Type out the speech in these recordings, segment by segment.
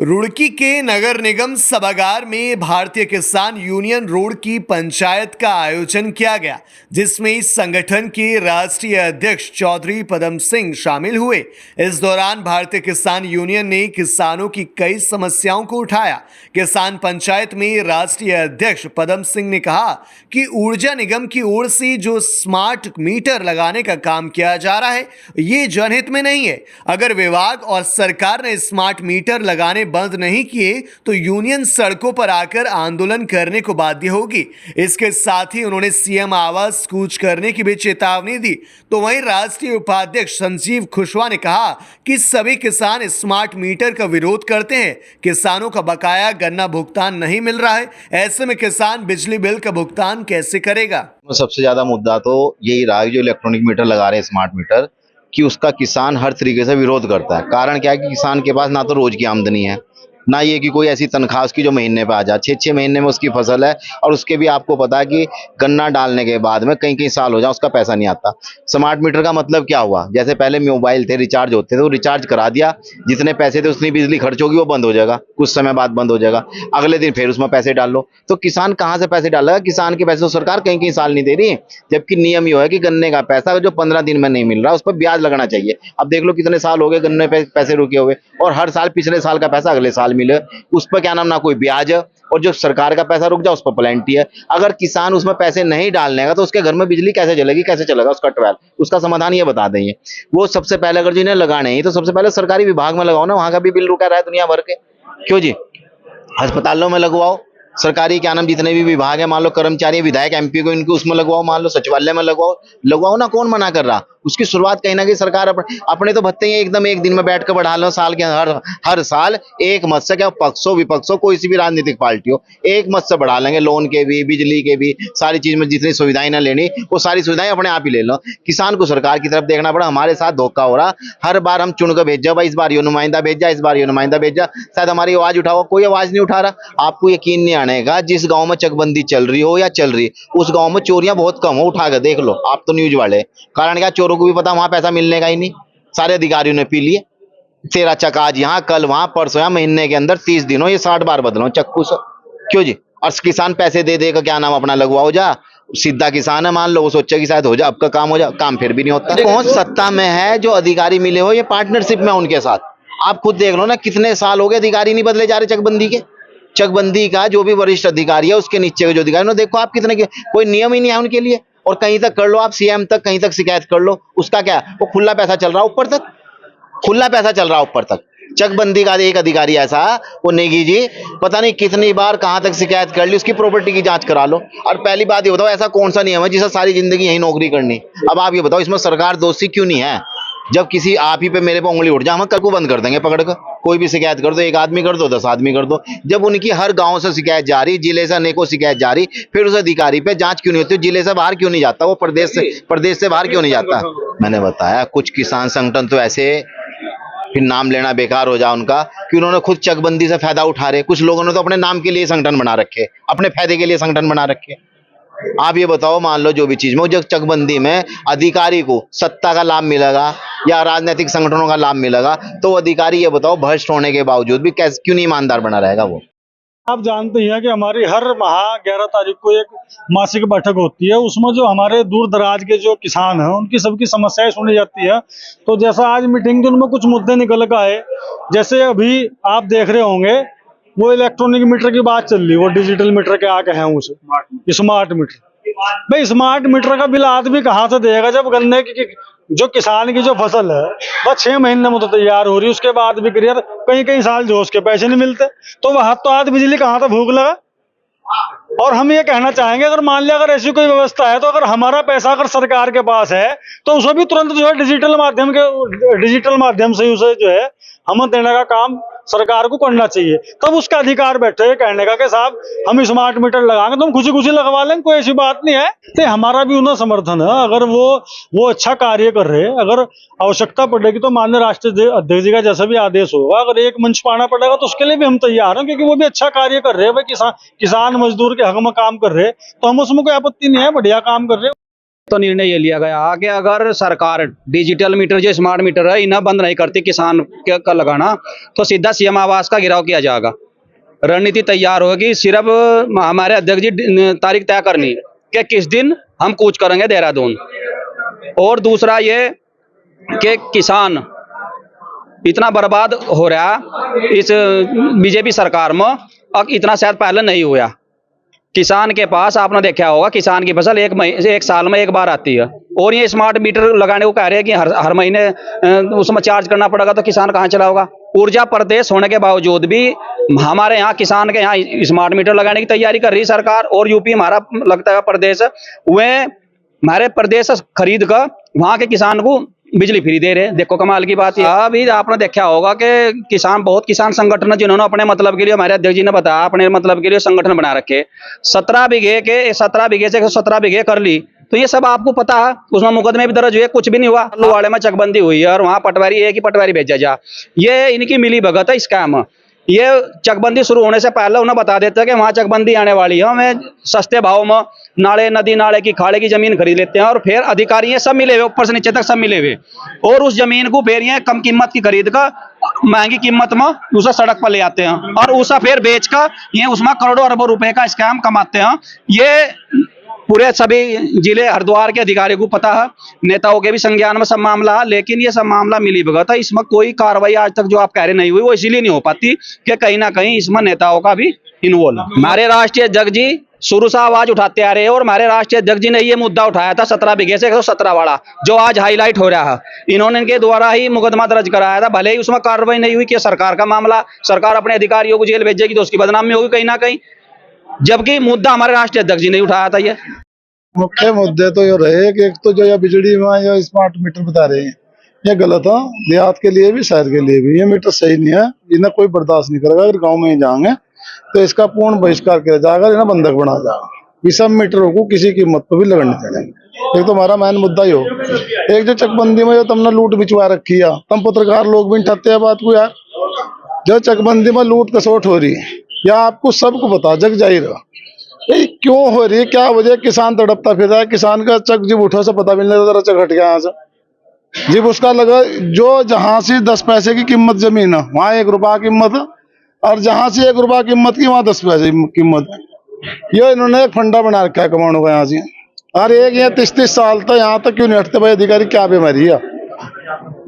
रुड़की के नगर निगम सभागार में भारतीय किसान यूनियन रोड की पंचायत का आयोजन किया गया, जिसमें इस संगठन के राष्ट्रीय अध्यक्ष चौधरी पदम सिंह शामिल हुए। इस दौरान भारतीय किसान यूनियन ने किसानों की कई समस्याओं को उठाया। किसान पंचायत में राष्ट्रीय अध्यक्ष पदम सिंह ने कहा कि ऊर्जा निगम की ओर से जो स्मार्ट मीटर लगाने का काम किया जा रहा है, ये जनहित में नहीं है। अगर विभाग और सरकार ने स्मार्ट मीटर लगाने बंद नहीं किए तो यूनियन सड़कों पर आकर आंदोलन करने को बाध्य होगी। इसके साथ ही उन्होंने सीएम आवास कूच करने की भी चेतावनी दी। तो वहीं राष्ट्रीय उपाध्यक्ष संजीव खुशवा ने कहा कि सभी किसान स्मार्ट मीटर का विरोध करते हैं। किसानों का बकाया गन्ना भुगतान नहीं मिल रहा है, ऐसे में किसान बिजली बिल का भुगतान कैसे करेगा। सबसे ज्यादा मुद्दा तो यही रहा है जो इलेक्ट्रॉनिक मीटर लगा रहे हैं स्मार्ट मीटर कि उसका किसान हर तरीके से विरोध करता है। कारण क्या है कि किसान के पास ना तो रोज की आमदनी है, ना ये कि कोई ऐसी तनख्वाह उसकी जो महीने पे आ जाए। 6-6 महीने में उसकी फसल है और उसके भी आपको पता है कि गन्ना डालने के बाद में कई साल हो जाए उसका पैसा नहीं आता। स्मार्ट मीटर का मतलब क्या हुआ, जैसे पहले मोबाइल थे रिचार्ज होते थे, वो रिचार्ज करा दिया, जितने पैसे थे उतनी बिजली खर्च होगी, वो बंद हो जाएगा, कुछ समय बाद बंद हो जाएगा, अगले दिन फिर उसमें पैसे डाल लो। तो किसान कहाँ से पैसे डालेगा? किसान के पैसे तो सरकार कई साल नहीं दे रही है, जबकि नियम ये है कि गन्ने का पैसा जो 15 दिन में नहीं मिल रहा उस पर ब्याज लगना चाहिए। अब देख लो कितने साल हो गए गन्ने पे पैसे रुके हुए, और हर साल पिछले साल का पैसा अगले साल मिले, उस पर क्या नाम ना कोई ब्याज है, और जो सरकार का पैसा रुक जाए उस पर पेनल्टी है। अगर किसान उसमें पैसे नहीं डालने का तो उसके घर में बिजली कैसे चलेगी, कैसे चलेगा उसका ट्वेल्व? उसका समाधान ये बता देंगे वो। सबसे पहले अगर जिन्हें लगाने ही तो सबसे पहले सरकारी विभाग में लगाओ ना, वहां का भी बिल रुका रहा है दुनिया भर के, क्यों जी? अस्पतालों में लगवाओ, सरकारी क्या नाम जितने भी विभाग है, मान लो कर्मचारी विधायक एमपी को इनको उसमें लगवाओ, मान लो सचिवालय में लगवाओ ना, कौन मना कर रहा? उसकी शुरुआत कहीं ना कहीं सरकार अपने तो भत्ते ही एकदम एक दिन में बैठ कर बढ़ा लो। साल के हर साल एक मत से, क्या पक्षों विपक्षों कोई सी भी राजनीतिक पार्टी हो, एक मत से बढ़ा लेंगे, लोन के भी, बिजली के भी, सारी चीज में जितनी सुविधाएं ना लेनी वो सारी सुविधाएं अपने आप ही ले लो। किसान को सरकार की तरफ देखना पड़ा। हमारे साथ धोखा हो रहा, हर बार हम चुन कर भेजा, भाई इस बार ये नुमाइंदा भेजा, इस बार ये नुमाइंदा भेजा, शायद हमारी आवाज उठाओ, कोई आवाज नहीं उठा रहा। आपको यकीन नहीं आने का, जिस गांव में चकबंदी चल रही हो या चल रही, उस गांव में चोरियां बहुत कम हो, उठा कर देख लो आप तो न्यूज वाले। कारण क्या? चोरों को भी पता वहां पैसा मिलने का ही नहीं, सारे अधिकारियों ने पी लिए। तेरा चक आज यहाँ, कल वहां, परसों यहाँ, महीने के अंदर 30 दिन हो, ये 60 बार बदलो चक्कू से, क्यों जी? और किसान पैसे दे देगा क्या नाम अपना लगवाओ जा, सीधा किसान है मान लो, वो सोचे कि शायद हो जाए, आपका काम हो जाए, काम फिर भी नहीं होता। कौन सत्ता में है जो अधिकारी मिले हो, ये पार्टनरशिप में उनके साथ। आप खुद देख लो ना, कितने साल हो गए अधिकारी नहीं बदले जा रहे चकबंदी के। चकबंदी का जो भी वरिष्ठ अधिकारी है उसके नीचे के जो अधिकारी ना, देखो आप कितने कोई नियम ही नहीं है उनके लिए। और कहीं तक कर लो आप, सीएम तक कहीं तक शिकायत कर लो, उसका क्या? वो खुला पैसा चल रहा ऊपर तक, खुला पैसा चल रहा ऊपर तक। चकबंदी का एक अधिकारी ऐसा, वो नेगी जी, पता नहीं कितनी बार कहां तक शिकायत कर ली, उसकी प्रॉपर्टी की जांच करा लो। और पहली बात ये बताओ, ऐसा कौन सा नियम है जिसे सारी जिंदगी यही नौकरी करनी? अब आप ये बताओ, इसमें सरकार दोषी क्यों नहीं है? जब किसी आप ही पे मेरे पे उंगली उठ जाए, हम कल को बंद कर देंगे पकड़ कर। कोई भी शिकायत कर दो, एक आदमी कर दो, 10 आदमी कर दो। जब उनकी हर गांव से शिकायत जारी, जिले से अनेकों शिकायत जारी, फिर उस अधिकारी पे जांच क्यों नहीं होती? जिले से बाहर क्यों नहीं जाता वो? प्रदेश से बाहर क्यों नहीं जाता? मैंने बताया कुछ किसान संगठन तो ऐसे, फिर नाम लेना बेकार हो जाए उनका, कि उन्होंने खुद चकबंदी से फायदा उठा रहे। कुछ लोगों ने तो अपने नाम के लिए संगठन बना रखे, अपने फायदे के लिए संगठन बना रखे। आप ये बताओ, मान लो जो भी चीज में, जब चकबंदी में अधिकारी को सत्ता का लाभ मिलेगा या राजनीतिक संगठनों का लाभ मिलेगा, तो अधिकारी ये बताओ भ्रष्ट होने के बावजूद भी कैसे, क्यों नहीं ईमानदार बना रहेगा वो? आप जानते ही हैं कि हमारी हर माह 11 तारीख को एक मासिक बैठक होती है। उसमें जो हमारे दूर दराज के जो किसान हैं उनकी सबकी समस्याएं सुनी जाती है। तो जैसा आज मीटिंग, उनमें कुछ मुद्दे निकल कर आए, जैसे अभी आप देख रहे होंगे वो इलेक्ट्रॉनिक मीटर की बात चल रही, वो डिजिटल मीटर के आके हैं उसे स्मार्ट मीटर। भाई स्मार्ट मीटर का बिल आदमी कहाँ से देगा जब गन्ने की जो किसान की जो फसल है वह 6 महीने में तो तैयार हो रही है, उसके बाद भी क्लियर कई साल जो उसके पैसे नहीं मिलते, तो वह तो आज बिजली कहाँ से भूख लगा। और हम ये कहना चाहेंगे, अगर मान लिया अगर ऐसी कोई व्यवस्था है, तो अगर हमारा पैसा अगर सरकार के पास है तो उसे भी तुरंत जो है डिजिटल माध्यम से उसे जो है हम देने का काम सरकार को करना चाहिए। तब उसका अधिकार बैठे है कहने का कि साहब हम स्मार्ट मीटर लगाएंगे तो हम खुशी खुशी लगवा लेंगे, कोई ऐसी बात नहीं है। तो हमारा भी उन्हें समर्थन है, अगर वो अच्छा कार्य कर रहे हैं। अगर आवश्यकता पड़ेगी तो माननीय राष्ट्रीय अध्यक्ष जी का जैसा भी आदेश होगा, अगर एक मंच पाना पड़ेगा तो उसके लिए भी हम तैयार हैं, क्योंकि वो भी अच्छा कार्य कर रहे हैं। भाई किसान मजदूर के हक में काम कर रहे हैं, तो हम उसमें कोई आपत्ति नहीं है, बढ़िया काम कर रहे हैं। तो निर्णय ये लिया गया कि अगर सरकार डिजिटल मीटर जो स्मार्ट मीटर है इन्हें बंद नहीं करती किसान का लगाना, तो सीधा सीएम आवास का घेराव किया जाएगा। रणनीति तैयार होगी, सिर्फ हमारे अध्यक्ष जी तारीख तय करनी कि किस दिन हम कूच करेंगे देहरादून। और दूसरा ये कि किसान इतना बर्बाद हो रहा इस बीजेपी सरकार में, अब इतना शायद पहले नहीं हुआ। किसान के पास आपने देखा होगा, किसान की फसल एक साल में एक बार आती है, और ये स्मार्ट मीटर लगाने को कह रहे हैं कि हर महीने उसमें चार्ज करना पड़ेगा, तो किसान कहाँ चलाएगा। ऊर्जा प्रदेश होने के बावजूद भी हमारे यहाँ किसान के यहाँ स्मार्ट मीटर लगाने की तैयारी कर रही सरकार, और यूपी हमारा लगता है प्रदेश, वे हमारे प्रदेश खरीद कर वहाँ के किसान को बिजली फ्री दे रहे। देखो कमाल की बात है। अभी आपने देखा होगा कि बहुत किसान संगठन जिन्होंने अपने मतलब के लिए, हमारे अध्यक्ष जी ने बताया, अपने मतलब के लिए संगठन बना रखे। 17 बीघे से 17 बीघे कर ली, तो ये सब आपको पता है। उसमें मुकदमे भी दर्ज हुए, कुछ भी नहीं हुआ। लुवाड़े में चकबंदी हुई है और वहाँ पटवारी एक ही पटवारी भेजा जा, ये इनकी मिली भगत है, स्कैम। ये चकबंदी शुरू होने से पहले उन्हें बता देते हैं कि वहाँ चकबंदी आने वाली है, हमें सस्ते भाव में नाले नदी नाले की खाड़े की जमीन खरीद लेते हैं, और फिर अधिकारी ये सब मिले हुए, ऊपर से नीचे तक सब मिले हुए, और उस जमीन को फिर ये कम कीमत की खरीद कर महंगी कीमत में उसे सड़क पर ले आते हैं, और उसे फिर बेच कर ये उसमें करोड़ों अरबों रुपए का स्कैम कमाते हैं। ये पूरे सभी जिले हरिद्वार के अधिकारियों को पता है, नेताओं के भी संज्ञान में सब मामला है, लेकिन ये सब मामला मिली भगत है। इसमें कोई कार्रवाई आज तक जो आप कह रहे नहीं हुई, वो इसीलिए नहीं हो पाती कि कहीं ना कहीं इसमें नेताओं का भी इन्वॉल्व। हमारे राष्ट्रीय अध्यक्ष जी शुरू से आवाज उठाते आ रहे हैं, और हमारे राष्ट्रीय अध्यक्ष जी ने ये मुद्दा उठाया था 17 बीघे से 117 वाला, जो आज हाईलाइट हो रहा है। इन्होंने इनके द्वारा ही मुकदमा दर्ज कराया था, भले ही उसमें कार्रवाई नहीं हुई कि सरकार का मामला, सरकार अपने अधिकारियों को जेल भेजेगी तो उसकी बदनामी होगी कहीं ना कहीं, जबकि मुद्दा हमारे राष्ट्रीय अध्यक्ष जी ने उठाया था। ये मुख्य मुद्दे तो ये रहे कि एक तो जो ये बिजली में या स्मार्ट मीटर बता रहे हैं, ये गलत है। देहात के लिए भी, शहर के लिए भी ये मीटर सही नहीं है। इन्हें कोई बर्दाश्त नहीं करेगा। अगर गांव में ही जाएंगे तो इसका पूर्ण बहिष्कार किया जाएगा, इन्हें बंधक बना जाएगा। ये सब मीटरों को किसी कीमत पर भी लगने चलेंगे। एक तो हमारा मेन मुद्दा ही हो, एक जो चकबंदी में जो तुमने लूट बिचवा रखी है, तुम पत्रकार लोग भी ठहते हैं बात को यार। जो चकबंदी में लूट कसोट हो रही है, या आपको सबको पता, जग जाहिर है ये क्यों हो रही है, क्या वजह। किसान तड़पता फिर रहा है, किसान का चक जब उठो से पता मिलने जरा चक हट गया यहाँ से, जब उसका लगा जो जहां से 10 पैसे की कीमत जमीन है वहां 1 रुपया कीमत है, और जहां से 1 रुपया कीमत की वहां 10 पैसे की कीमत है। ये इन्होंने एक फंडा बना रखा है कमाने का यहाँ से। और एक ये 30-30 साल तक यहाँ तक क्यों नहीं हटते भाई अधिकारी, क्या बीमारी है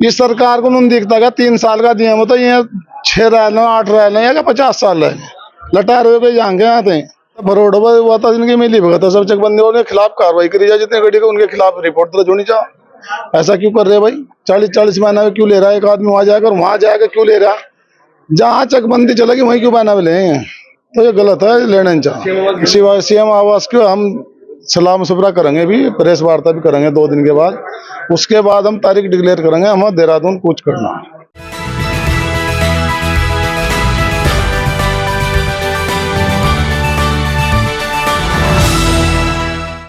इस सरकार को। नहीं दिखता क्या 3 साल का दिया मतलब ये 6 रह लो 8 रह लो या 50 साल रहे लटार हुए जाएंगे यहाँ पे। बरोड़ हुआ था जिनकी मिली भगत सब चकबंदियों के खिलाफ कार्रवाई करी जाए, जितने गड्ढे उनके खिलाफ रिपोर्ट दर्ज होनी चाहिए। ऐसा क्यों कर रहे भाई, 40-40 महीना में क्यों ले रहा है एक आदमी, वहां जाकर वहां जाकर क्यों ले रहा, जहाँ चकबंदी चलेगी वहीं क्यों बहना लेंगे। तो ये गलत है, लेना चाहिए। सिवाय सीएम आवास के हम सलाह मशवरा करेंगे, भी प्रेस वार्ता भी करेंगे 2 दिन के बाद। उसके बाद हम तारीख डिक्लेयर करेंगे, हम देहरादून कूच करना।